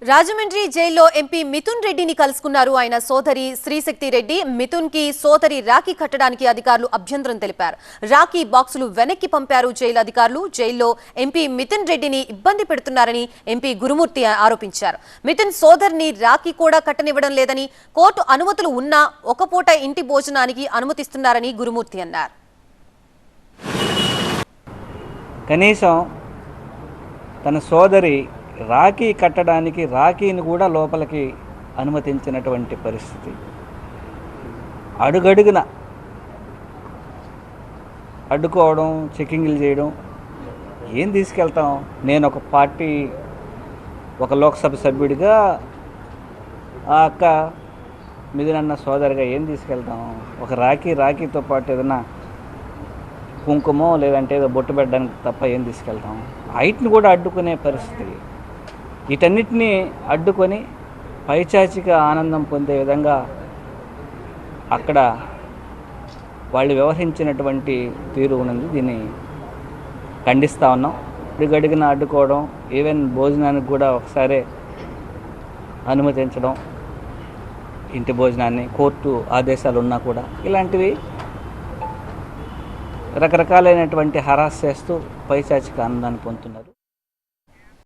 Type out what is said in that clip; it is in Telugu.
రాజమండ్రి జైల్లో ఎంపీ మిథున్ రెడ్డిని కలుసుకున్నారు ఆయన సోదరి శ్రీశక్తి రెడ్డి. మిథున్ కి సోదరి రాఖీ కట్టడానికి అధికారులు అభ్యంతరం తెలిపారు. రాఖీ బాక్సులు వెనక్కి పంపారు జైలు అధికారులు. జైల్లో ఎంపీ మిథున్ రెడ్డిని ఇబ్బంది పెడుతున్నారని ఎంపీ గురుమూర్తి ఆరోపించారు. మిథున్ సోదరిని రాఖీ కూడా కట్టనివ్వడం లేదని, కోర్టు అనుమతులు ఉన్నా ఒక పూట ఇంటి భోజనానికి అనుమతిస్తున్నారని గురుమూర్తి అన్నారు. కనీసం తన సోదరి రాఖీ కట్టడానికి రాఖీని కూడా లోపలికి అనుమతించినటువంటి పరిస్థితి. అడుగడుగున అడ్డుకోవడం, చెకింగ్లు చేయడం. ఏం తీసుకెళ్తాం? నేను ఒక పార్టీ, ఒక లోక్సభ సభ్యుడిగా ఆ అక్క మిథునన్న సోదరిగా ఏం తీసుకెళ్తాం? ఒక రాఖీతో పాటు ఏదైనా కుంకుమో లేదంటే ఏదో బొట్టు పెట్టడానికి తప్ప ఏం తీసుకెళ్తాం? హైట్ని కూడా అడ్డుకునే పరిస్థితి. వీటన్నిటినీ అడ్డుకొని పైచాచిక ఆనందం పొందే విధంగా అక్కడ వాళ్ళు వ్యవహరించినటువంటి తీరు ఉన్నది. దీన్ని ఖండిస్తూ ఉన్నాం. అడుగడుగున అడ్డుకోవడం, ఈవెన్ భోజనానికి కూడా ఒకసారి అనుమతించడం, ఇంటి భోజనాన్ని కోర్టు ఆదేశాలు ఉన్నా కూడా ఇలాంటివి రకరకాలైనటువంటి హరాస్ చేస్తూ పైచాచిక ఆనందాన్ని పొందుతున్నారు.